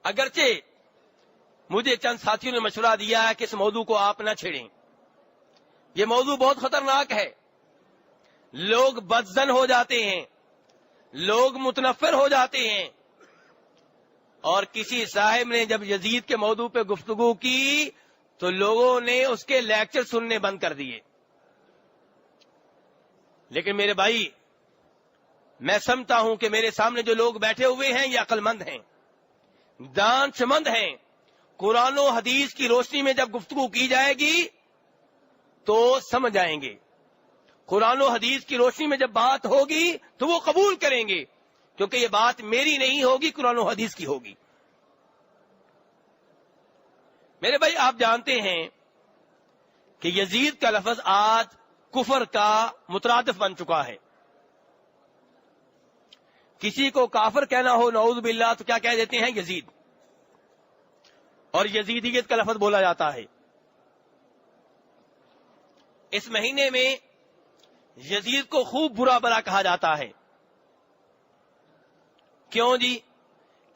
اگرچہ مجھے چند ساتھیوں نے مشورہ دیا ہے کہ اس موضوع کو آپ نہ چھیڑیں، یہ موضوع بہت خطرناک ہے، لوگ بدزن ہو جاتے ہیں، لوگ متنفر ہو جاتے ہیں. اور کسی صاحب نے جب یزید کے موضوع پہ گفتگو کی تو لوگوں نے اس کے لیکچر سننے بند کر دیے. لیکن میرے بھائی، میں سمجھتا ہوں کہ میرے سامنے جو لوگ بیٹھے ہوئے ہیں یہ عقل مند ہیں، دانش مند ہیں. قرآن و حدیث کی روشنی میں جب گفتگو کی جائے گی تو سمجھ جائیں گے. قرآن و حدیث کی روشنی میں جب بات ہوگی تو وہ قبول کریں گے، کیونکہ یہ بات میری نہیں ہوگی، قرآن و حدیث کی ہوگی. میرے بھائی، آپ جانتے ہیں کہ یزید کا لفظ آج کفر کا مترادف بن چکا ہے. کسی کو کافر کہنا ہو نعوذ باللہ تو کیا کہہ دیتے ہیں؟ یزید. اور یزیدیت کا لفظ بولا جاتا ہے. اس مہینے میں یزید کو خوب برا بلا کہا جاتا ہے. کیوں جی؟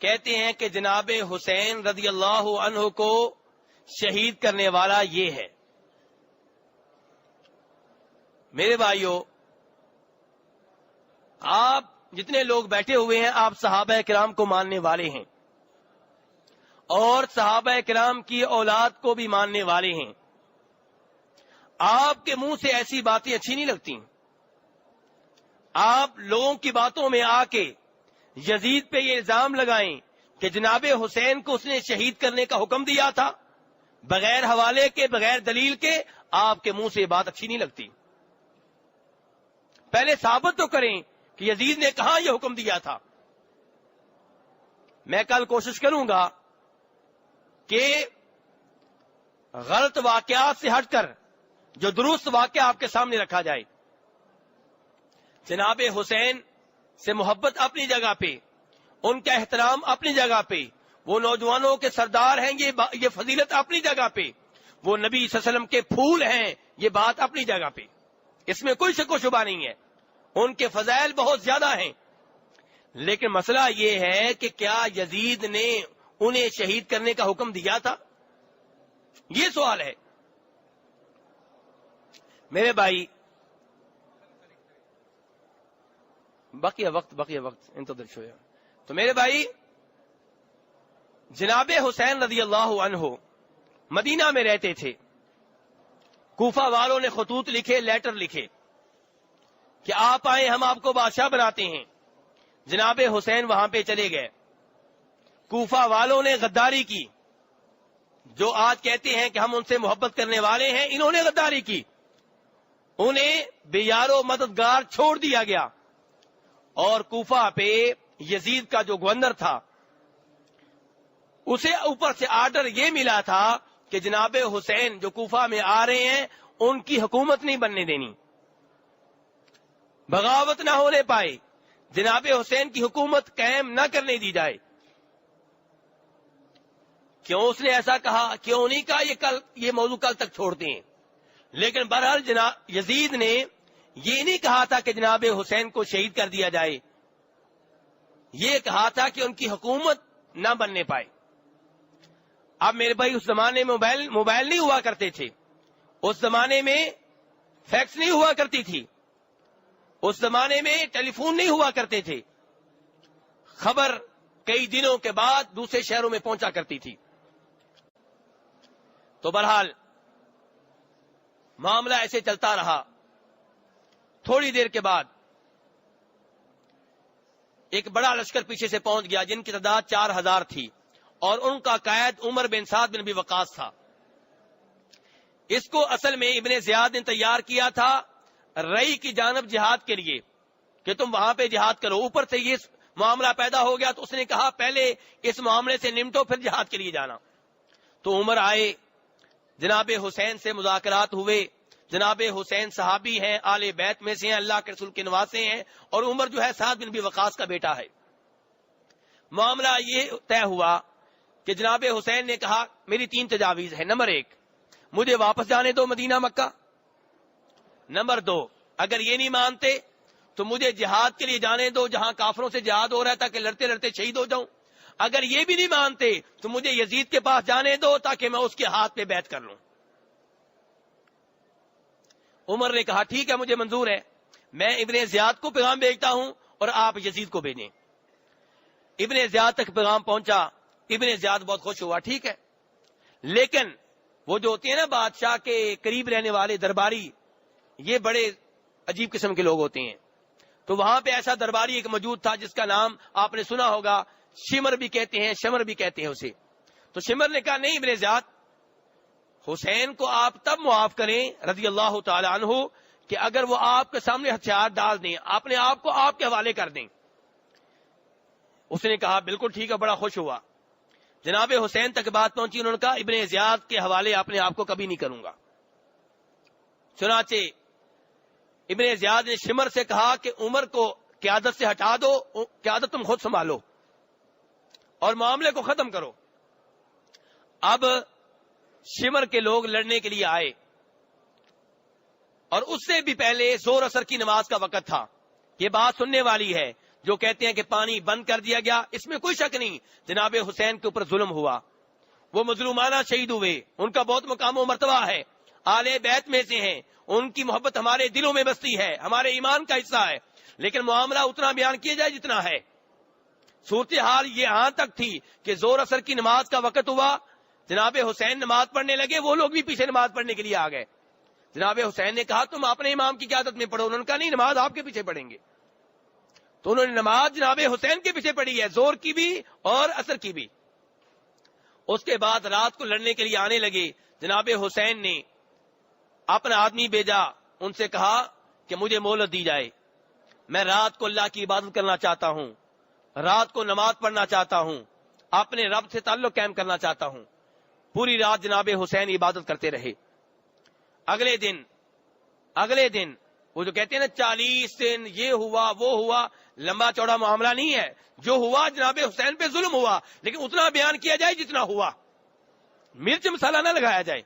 کہتے ہیں کہ جناب حسین رضی اللہ عنہ کو شہید کرنے والا یہ ہے. میرے بھائیوں، آپ جتنے لوگ بیٹھے ہوئے ہیں آپ صحابہ کرام کو ماننے والے ہیں اور صحابہ کرام کی اولاد کو بھی ماننے والے ہیں. آپ کے منہ سے ایسی باتیں اچھی نہیں لگتی. آپ لوگوں کی باتوں میں آ کے یزید پہ یہ الزام لگائیں کہ جناب حسین کو اس نے شہید کرنے کا حکم دیا تھا، بغیر حوالے کے، بغیر دلیل کے. آپ کے منہ سے یہ بات اچھی نہیں لگتی. پہلے ثابت تو کریں کہ یزید نے کہاں یہ حکم دیا تھا. میں کل کوشش کروں گا کہ غلط واقعات سے ہٹ کر جو درست واقعہ آپ کے سامنے رکھا جائے. جناب حسین سے محبت اپنی جگہ پہ، ان کا احترام اپنی جگہ پہ، وہ نوجوانوں کے سردار ہیں، یہ فضیلت اپنی جگہ پہ، وہ نبی صلی اللہ علیہ وسلم کے پھول ہیں، یہ بات اپنی جگہ پہ، اس میں کوئی شک و شبہ نہیں ہے. ان کے فضائل بہت زیادہ ہیں. لیکن مسئلہ یہ ہے کہ کیا یزید نے انہیں شہید کرنے کا حکم دیا تھا؟ یہ سوال ہے. میرے بھائی، بقیہ وقت انتظر شویہ. تو میرے بھائی، جناب حسین رضی اللہ عنہ مدینہ میں رہتے تھے. کوفہ والوں نے خطوط لکھے، لیٹر لکھے کہ آپ آئیں، ہم آپ کو بادشاہ بناتے ہیں. جناب حسین وہاں پہ چلے گئے. کوفہ والوں نے غداری کی. جو آج کہتے ہیں کہ ہم ان سے محبت کرنے والے ہیں، انہوں نے غداری کی. انہیں بے یار و مددگار چھوڑ دیا گیا. اور کوفہ پہ یزید کا جو گورنر تھا، اسے اوپر سے آرڈر یہ ملا تھا کہ جناب حسین جو کوفہ میں آ رہے ہیں ان کی حکومت نہیں بننے دینی، بغاوت نہ ہونے پائے، جناب حسین کی حکومت قائم نہ کرنے دی جائے. کیوں اس نے ایسا کہا؟ کیوں نہیں کہا یہ موضوع کل تک چھوڑتے ہیں؟ لیکن بہرحال جناب یزید نے یہ نہیں کہا تھا کہ جناب حسین کو شہید کر دیا جائے، یہ کہا تھا کہ ان کی حکومت نہ بننے پائے. اب میرے بھائی، اس زمانے میں موبائل نہیں ہوا کرتے تھے، اس زمانے میں فیکس نہیں ہوا کرتی تھی، اس زمانے میں ٹیلی فون نہیں ہوا کرتے تھے. خبر کئی دنوں کے بعد دوسرے شہروں میں پہنچا کرتی تھی. تو بہرحال معاملہ ایسے چلتا رہا. تھوڑی دیر کے بعد ایک بڑا لشکر پیچھے سے پہنچ گیا جن کی تعداد 4000 تھی، اور ان کا قائد عمر بن سعد بن ابی وقاص تھا. اس کو اصل میں ابن زیاد نے تیار کیا تھا رئی کی جانب جہاد کے لیے کہ تم وہاں پہ جہاد کرو. اوپر سے یہ معاملہ پیدا ہو گیا تو اس نے کہا پہلے اس معاملے سے نمٹو پھر جہاد کے لیے جانا. تو عمر آئے، جناب حسین سے مذاکرات ہوئے. جناب حسین صحابی ہیں، آل بیت میں سے ہیں، اللہ کے رسول کے نواسے ہیں، اور عمر جو ہے سعد بن ابی وقاص کا بیٹا ہے. معاملہ یہ طے ہوا کہ جناب حسین نے کہا میری 3 تجاویز ہیں. نمبر 1، مجھے واپس جانے دو مدینہ مکہ. نمبر 2، اگر یہ نہیں مانتے تو مجھے جہاد کے لیے جانے دو جہاں کافروں سے جہاد ہو رہا ہے تاکہ لڑتے لڑتے شہید ہو جاؤں. اگر یہ بھی نہیں مانتے تو مجھے یزید کے پاس جانے دو تاکہ میں اس کے ہاتھ پہ بیعت کر لوں. عمر نے کہا ٹھیک ہے مجھے منظور ہے, میں ابن زیاد کو پیغام بھیجتا ہوں اور آپ یزید کو بھیجیں. ابن زیاد تک پیغام پہنچا, ابن زیاد بہت خوش ہوا, ٹھیک ہے. لیکن وہ جو ہوتے ہیں نا بادشاہ کے قریب رہنے والے درباری, یہ بڑے عجیب قسم کے لوگ ہوتے ہیں. تو وہاں پہ ایسا درباری ایک موجود تھا جس کا نام آپ نے سنا ہوگا, شمر بھی کہتے ہیں, شمر بھی کہتے ہیں اسے. تو شمر نے کہا نہیں ابن زیاد, حسین کو آپ تب معاف کریں رضی اللہ تعالی عنہ کہ اگر وہ آپ کے سامنے ہتھیار ڈال دیں, اپنے آپ کو آپ کے حوالے کر دیں. اس نے کہا بالکل ٹھیک ہے, بڑا خوش ہوا. جناب حسین تک بات پہنچی, انہوں نے کہا ابن زیاد کے حوالے اپنے آپ کو کبھی نہیں کروں گا. چنانچہ ابن زیاد نے شمر سے کہا کہ عمر کو قیادت سے ہٹا دو, قیادت تم خود سنبھالو اور معاملے کو ختم کرو. اب شمر کے لوگ لڑنے کے لیے آئے, اور اس سے بھی پہلے زور اثر کی نماز کا وقت تھا. یہ بات سننے والی ہے جو کہتے ہیں کہ پانی بند کر دیا گیا, اس میں کوئی شک نہیں, جناب حسین کے اوپر ظلم ہوا, وہ مظلومانہ شہید ہوئے, ان کا بہت مقام و مرتبہ ہے, آل بیت میں سے ہیں, ان کی محبت ہمارے دلوں میں بستی ہے, ہمارے ایمان کا حصہ ہے. لیکن معاملہ اتنا بیان کیا جائے جتنا ہے. صورتحال یہ یہاں تک تھی کہ زور اثر کی نماز کا وقت ہوا, جناب حسین نماز پڑھنے لگے, وہ لوگ بھی پیچھے نماز پڑھنے کے لیے آ گئے. جناب حسین نے کہا تم اپنے امام کی قیادت میں پڑھو, انہوں نے کہا نہیں نماز آپ کے پیچھے پڑھیں گے. تو انہوں نے نماز جناب حسین کے پیچھے پڑھی ہے, زور کی بھی اور اثر کی بھی. اس کے بعد رات کو لڑنے کے لیے آنے لگے. جناب حسین نے اپنا آدمی بھیجا, ان سے کہا کہ مجھے مہلت دی جائے, میں رات کو اللہ کی عبادت کرنا چاہتا ہوں, رات کو نماز پڑھنا چاہتا ہوں, اپنے رب سے تعلق قائم کرنا چاہتا ہوں. پوری رات جناب حسین عبادت کرتے رہے. اگلے دن وہ جو کہتے ہیں نا 40 دن یہ ہوا وہ ہوا, لمبا چوڑا معاملہ نہیں ہے, جو ہوا جناب حسین پہ ظلم ہوا, لیکن اتنا بیان کیا جائے جتنا ہوا, مرچ مسالہ نہ لگایا جائے.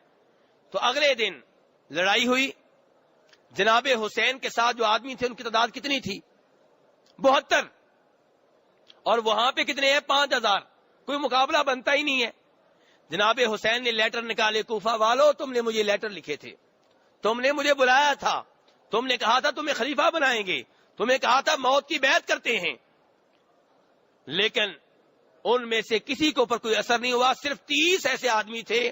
تو اگلے دن لڑائی ہوئی. جناب حسین کے ساتھ جو آدمی تھے ان کی تعداد کتنی تھی؟ 72, اور وہاں پہ کتنے ہیں؟ 5000. کوئی مقابلہ بنتا ہی نہیں ہے. جناب حسین نے لیٹر نکالے, کوفہ والو تم نے مجھے لیٹر لکھے تھے, تم نے مجھے بلایا تھا, تم نے کہا تھا تمہیں خلیفہ بنائیں گے, تمہیں کہا تھا موت کی بیعت کرتے ہیں, لیکن ان میں سے کسی کے اوپر کوئی اثر نہیں ہوا. صرف 30 ایسے آدمی تھے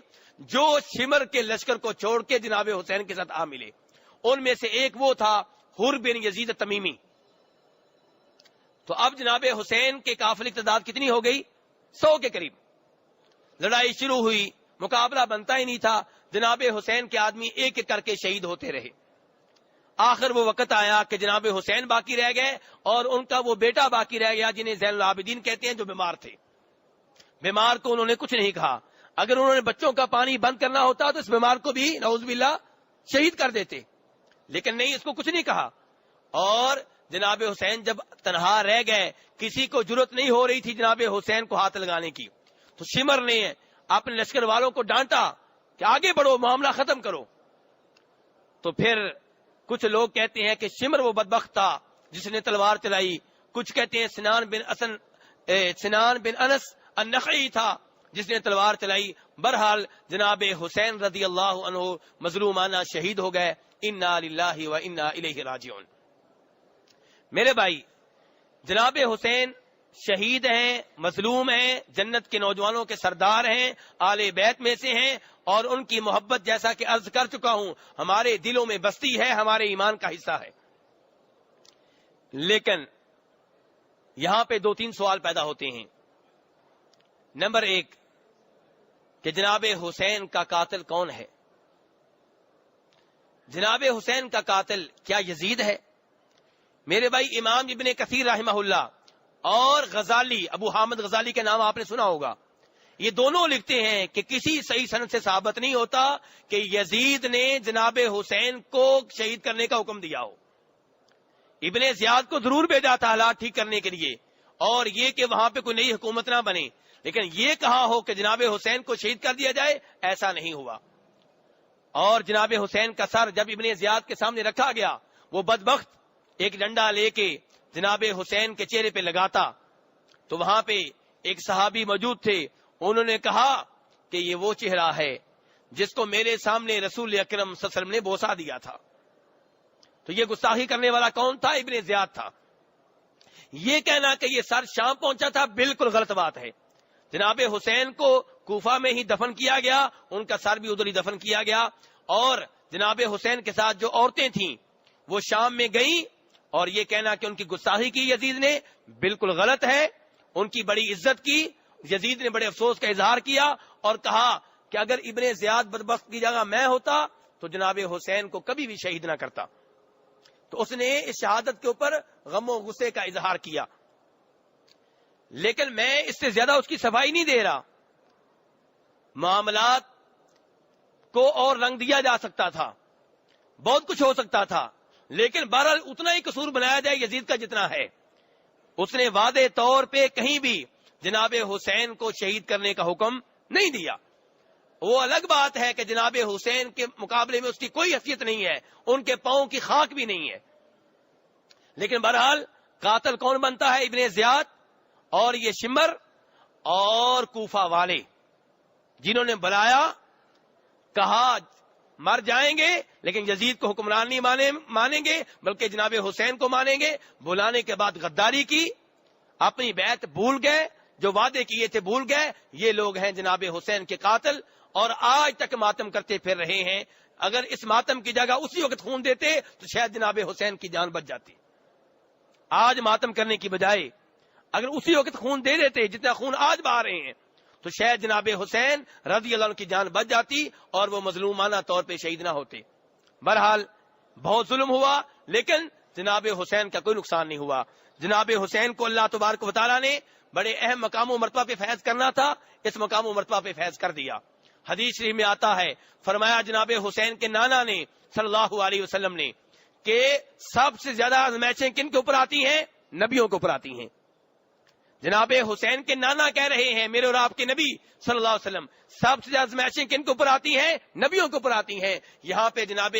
جو شمر کے لشکر کو چھوڑ کے جناب حسین کے ساتھ آ ملے. ان میں سے ایک وہ تھا حر بن یزید تمیمی. تو اب جناب حسین کے قافلے کی تعداد کتنی ہو گئی؟ 100 کے قریب. لڑائی شروع ہوئی, مقابلہ بنتا ہی نہیں تھا. جناب حسین کے آدمی ایک ایک کر کے شہید ہوتے رہے. آخر وہ وقت آیا کہ جناب حسین باقی رہ گئے اور ان کا وہ بیٹا باقی رہ گیا جنہیں زین العابدین کہتے ہیں, جو بیمار تھے. بیمار کو انہوں نے کچھ نہیں کہا. اگر انہوں نے بچوں کا پانی بند کرنا ہوتا تو اس بیمار کو بھی نعوذ باللہ شہید کر دیتے, لیکن نہیں, اس کو کچھ نہیں کہا. اور جناب حسین جب تنہا رہ گئے, کسی کو جرت نہیں ہو رہی تھی جناب حسین کو ہاتھ لگانے کی, تو شمر نے اپنے لشکر والوں کو ڈانٹا کہ آگے بڑھو, معاملہ ختم کرو. تو پھر کچھ لوگ کہتے ہیں کہ شمر وہ بدبخت تھا جس نے تلوار چلائی, کچھ کہتے ہیں سنان بن انس النخعی تھا جس نے تلوار چلائی. بہرحال جناب حسین رضی اللہ عنہ مظلومانہ شہید ہو گئے. انا للہ و انا الیہ راجعون. میرے بھائی, جناب حسین شہید ہیں, مظلوم ہیں, جنت کے نوجوانوں کے سردار ہیں, آل بیت میں سے ہیں, اور ان کی محبت جیسا کہ عرض کر چکا ہوں ہمارے دلوں میں بستی ہے, ہمارے ایمان کا حصہ ہے. لیکن یہاں پہ 2-3 سوال پیدا ہوتے ہیں. نمبر 1 کہ جناب حسین کا قاتل کون ہے؟ جناب حسین کا قاتل کیا یزید ہے؟ میرے بھائی, امام ابن کثیر رحمہ اللہ اور غزالی, ابو حامد غزالی کے نام آپ نے سنا ہوگا, یہ دونوں لکھتے ہیں کہ کسی صحیح سند سے ثابت نہیں ہوتا کہ یزید نے جناب حسین کو شہید کرنے کا حکم دیا ہو. ابن زیاد کو ضرور بھیجا تھا حالات ٹھیک کرنے کے لیے, اور یہ کہ وہاں پہ کوئی نئی حکومت نہ بنے, لیکن یہ کہا ہو کہ جناب حسین کو شہید کر دیا جائے, ایسا نہیں ہوا. اور جناب حسین کا سر جب ابن زیاد کے سامنے رکھا گیا, وہ بدبخت ایک ڈنڈا لے کے جناب حسین کے چہرے پہ لگاتا, تو وہاں پہ ایک صحابی موجود تھے، انہوں نے کہا کہ یہ وہ چہرہ ہے جس کو میرے سامنے رسول اکرم صلی اللہ علیہ وسلم نے بوسا دیا تھا. تو یہ گستاخی کرنے والا کون تھا؟ ابن زیاد تھا. یہ کہنا کہ یہ سر شام پہنچا تھا بالکل غلط بات ہے. جناب حسین کو کوفہ میں ہی دفن کیا گیا، ان کا سر بھی ادھر ہی دفن کیا گیا، اور جناب حسین کے ساتھ جو عورتیں تھیں وہ شام میں گئیں، اور یہ کہنا کہ ان کی گستاخی کی یزید نے بالکل غلط ہے. ان کی بڑی عزت کی. یزید نے بڑے افسوس کا اظہار کیا اور کہا کہ اگر ابن زیاد بدبخت کی جگہ میں ہوتا تو جناب حسین کو کبھی بھی شہید نہ کرتا. تو اس نے اس شہادت کے اوپر غم و غصے کا اظہار کیا. لیکن میں اس سے زیادہ اس کی صفائی نہیں دے رہا. معاملات کو اور رنگ دیا جا سکتا تھا، بہت کچھ ہو سکتا تھا، لیکن بہرحال اتنا ہی قصور بنایا جائے یزید کا جتنا ہے. اس نے واضح طور پہ کہیں بھی جناب حسین کو شہید کرنے کا حکم نہیں دیا. وہ الگ بات ہے کہ جناب حسین کے مقابلے میں اس کی کوئی حیثیت نہیں ہے، ان کے پاؤں کی خاک بھی نہیں ہے. لیکن بہرحال قاتل کون بنتا ہے؟ ابن زیاد اور یہ شمر اور کوفہ والے، جنہوں نے بلایا، کہا مر جائیں گے لیکن یزید کو حکمران نہیں مانیں گے بلکہ جناب حسین کو مانیں گے. بلانے کے بعد غداری کی، اپنی بیعت بھول گئے، جو وعدے کیے تھے بھول گئے. یہ لوگ ہیں جناب حسین کے قاتل، اور آج تک ماتم کرتے پھر رہے ہیں. اگر اس ماتم کی جگہ اسی وقت خون دیتے تو شاید جناب حسین کی جان بچ جاتی. آج ماتم کرنے کی بجائے اگر اسی وقت خون دے دیتے جتنا خون آج بہا رہے ہیں تو شاید جناب حسین رضی اللہ عنہ کی جان بچ جاتی اور وہ مظلومانہ طور پہ شہید نہ ہوتے. بہرحال بہت ظلم ہوا، لیکن جناب حسین کا کوئی نقصان نہیں ہوا. جناب حسین کو اللہ تبارک و تعالیٰ نے بڑے اہم مقام و مرتبہ پہ فیض کرنا تھا، اس مقام و مرتبہ پہ فیض کر دیا. حدیث شریف میں آتا ہے، فرمایا جناب حسین کے نانا نے صلی اللہ علیہ وسلم نے کہ سب سے زیادہ آزمائشیں کن کے اوپر آتی ہیں؟ نبیوں کے اوپر آتی ہیں. جناب حسین کے نانا کہہ رہے ہیں میرے اور آپ کے نبی صلی اللہ علیہ وسلم، سب سے زیادہ آزمائشیں کن کے اوپر آتی ہیں؟ نبیوں کے اوپر آتی ہیں. یہاں پہ جناب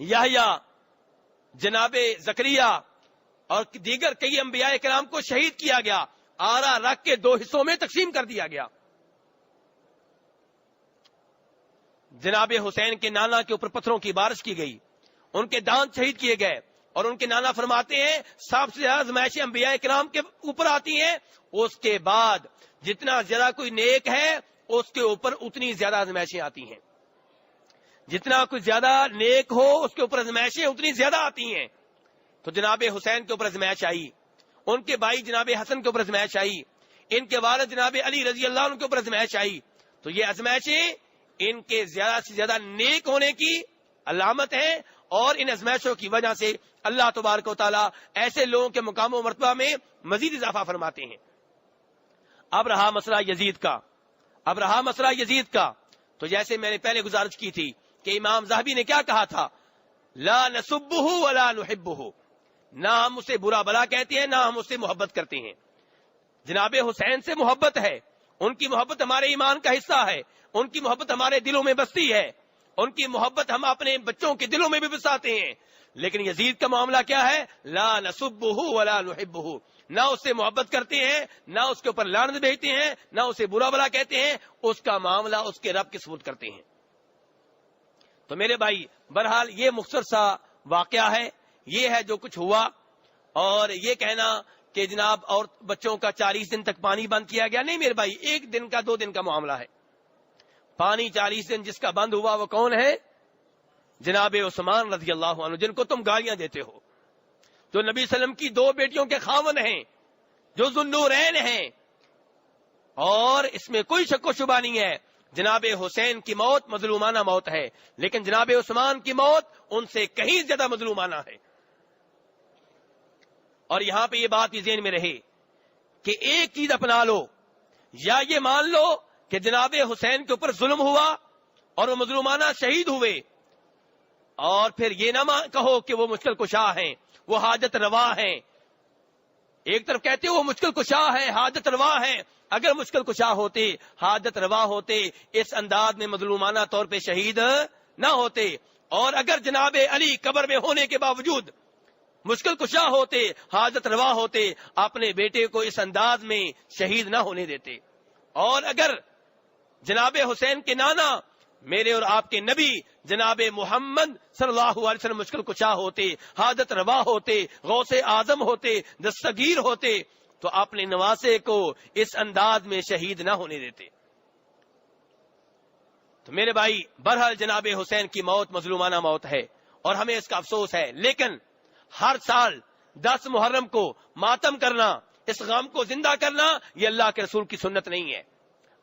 یحییٰ، جناب زکریا اور دیگر کئی انبیاء کرام کو شہید کیا گیا، آرا رکھ کے 2 حصوں میں تقسیم کر دیا گیا. جناب حسین کے نانا کے اوپر پتھروں کی بارش کی گئی، ان کے دانت شہید کیے گئے، اور ان کے نانا فرماتے ہیں سب سے زیادہ آزمائشیں انبیاء کرام کے اوپر آتی ہیں، اس کے بعد جتنا زیادہ کوئی نیک ہے اس کے اوپر اتنی زیادہ آزمائشیں آتی ہیں. جتنا کوئی زیادہ نیک ہو اس کے اوپر آزمائشیں اتنی زیادہ آتی ہیں. تو جناب حسین کے اوپر آزمائش آئی، ان کے بھائی جناب حسن کے اوپر آزمائش آئی، ان کے والد جناب علی رضی اللہ عنہ کے اوپر آزمائش آئی. تو یہ آزمائشیں ان کے زیادہ سے زیادہ نیک ہونے کی علامت ہے، اور ان آزمائشوں کی وجہ سے اللہ تبارک و تعالیٰ ایسے لوگوں کے مقام و مرتبہ میں مزید اضافہ فرماتے ہیں. اب رہا مسئلہ یزید کا، تو جیسے میں نے پہلے گزارش کی تھی کہ امام ذہبی نے کیا کہا تھا؟ لا نسبہ ولا نحبہ، نہ ہم اسے برا بلا کہتے ہیں نہ ہم اسے محبت کرتے ہیں. جناب حسین سے محبت ہے، ان کی محبت ہمارے ایمان کا حصہ ہے، ان کی محبت ہمارے دلوں میں بستی ہے، ان کی محبت ہم اپنے بچوں کے دلوں میں بھی بساتے ہیں. لیکن یزید کا معاملہ کیا ہے؟ لا نسبہ ولا نحبہ، نہ اس سے محبت کرتے ہیں نہ اس کے اوپر لعنت بھیجتے ہیں نہ اسے برا بلا کہتے ہیں، اس کا معاملہ اس کے رب کے سپرد کرتے ہیں. تو میرے بھائی بہرحال یہ مختصر سا واقعہ ہے، یہ ہے جو کچھ ہوا. اور یہ کہنا کہ جناب اور بچوں کا 40 دن تک پانی بند کیا گیا، نہیں میرے بھائی، 1 دن کا 2 دن کا معاملہ ہے. پانی 40 دن جس کا بند ہوا وہ کون ہے؟ جناب عثمان رضی اللہ عنہ، جن کو تم گالیاں دیتے ہو، جو نبی صلی اللہ علیہ وسلم کی 2 بیٹیوں کے خاوند ہیں، جو ذوالنورین ہیں. اور اس میں کوئی شک و شبہ نہیں ہے جناب حسین کی موت مظلومانہ موت ہے، لیکن جناب عثمان کی موت ان سے کہیں زیادہ مظلومانہ ہے. اور یہاں پہ یہ بات بھی ذہن میں رہے کہ ایک چیز اپنا لو، یا یہ مان لو کہ جناب حسین کے اوپر ظلم ہوا اور وہ مظلومانہ شہید ہوئے، اور پھر یہ نہ کہو کہ وہ مشکل کشا ہیں، وہ حاجت روا ہیں. ایک طرف کہتے وہ مشکل کشا ہے، حاجت روا ہیں. اگر مشکل کشا ہوتے، حاجت روا ہوتے، اس انداز میں مظلومانہ طور پہ شہید نہ ہوتے. اور اگر جناب علی قبر میں ہونے کے باوجود مشکل کشا ہوتے، حاجت روا ہوتے، اپنے بیٹے کو اس انداز میں شہید نہ ہونے دیتے. اور اگر جناب حسین کے نانا میرے اور آپ کے نبی جناب محمد صلی اللہ علیہ وسلم مشکل کشا ہوتے، حاجت روا ہوتے، غوث اعظم ہوتے، دستگیر ہوتے، تو اپنے نواسے کو اس انداز میں شہید نہ ہونے دیتے. تو میرے بھائی، بہرحال جناب حسین کی موت مظلومانہ موت ہے اور ہمیں اس کا افسوس ہے، لیکن ہر سال 10 محرم کو ماتم کرنا، اس غم کو زندہ کرنا، یہ اللہ کے رسول کی سنت نہیں ہے.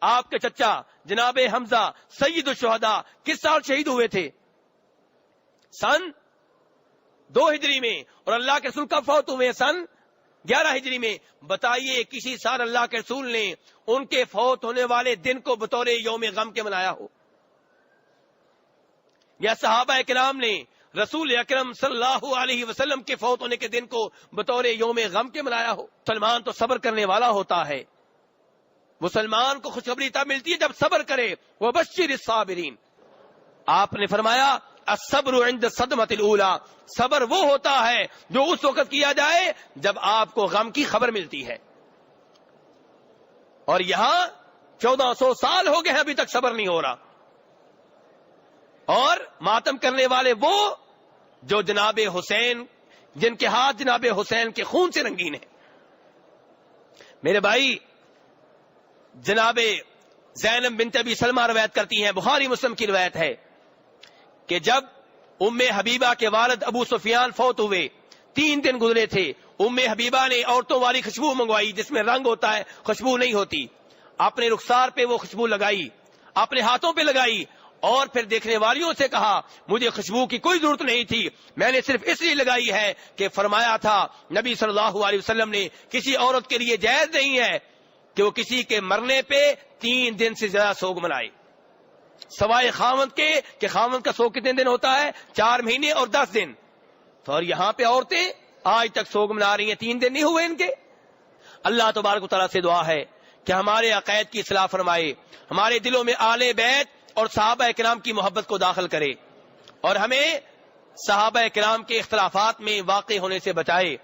آپ کے چچا جناب حمزہ سید الشہداء کس سال شہید ہوئے تھے؟ سن 2 ہجری میں. اور اللہ کے رسول کب فوت ہوئے؟ سن 11 ہجری میں. بتائیے کسی سال اللہ کے رسول نے ان کے فوت ہونے والے دن کو بطور یوم غم کے منایا ہو؟ یا صحابہ کرام نے رسول اکرم صلی اللہ علیہ وسلم کے فوت ہونے کے دن کو بطور یوم غم کے منایا ہو؟ مسلمان تو صبر کرنے والا ہوتا ہے. مسلمان کو خوشخبری تب ملتی ہے جب صبر کرے. وبشر الصابرین. آپ نے فرمایا الصبر عند الصدمۃ الاولی، صبر وہ ہوتا ہے جو اس وقت کیا جائے جب آپ کو غم کی خبر ملتی ہے. اور یہاں 1400 سال ہو گئے ہیں، ابھی تک صبر نہیں ہو رہا. اور ماتم کرنے والے وہ جو جناب حسین، جن کے ہاتھ جناب حسین کے خون سے رنگین ہیں. میرے بھائی، جناب زینب بنت ابی سلمہ روایت کرتی ہیں، بخاری مسلم کی روایت ہے کہ جب ام حبیبہ کے والد ابو سفیان فوت ہوئے، 3 دن گزرے تھے. ام حبیبہ نے عورتوں والی خوشبو منگوائی جس میں رنگ ہوتا ہے، خوشبو نہیں ہوتی. اپنے رخسار پہ وہ خوشبو لگائی، اپنے ہاتھوں پہ لگائی، اور پھر دیکھنے والیوں سے کہا مجھے خوشبو کی کوئی ضرورت نہیں تھی، میں نے صرف اس لیے لگائی ہے کہ فرمایا تھا نبی صلی اللہ علیہ وسلم نے کسی عورت کے لیے جائز نہیں ہے کہ وہ کسی کے مرنے پہ 3 دن سے زیادہ سوگ منائے، سوائے خاوند کے، کہ خاوند کا سوگ کتنے دن ہوتا ہے؟ 4 مہینے اور 10 دن. تو اور یہاں پہ عورتیں آج تک سوگ منا رہی ہیں، 3 دن نہیں ہوئے ان کے. اللہ تبارک و تعالیٰ سے دعا ہے کہ ہمارے عقائد کی اصلاح فرمائے، ہمارے دلوں میں آل بیت اور صحابہ کرام کی محبت کو داخل کرے، اور ہمیں صحابہ کرام کے اختلافات میں واقع ہونے سے بچائے.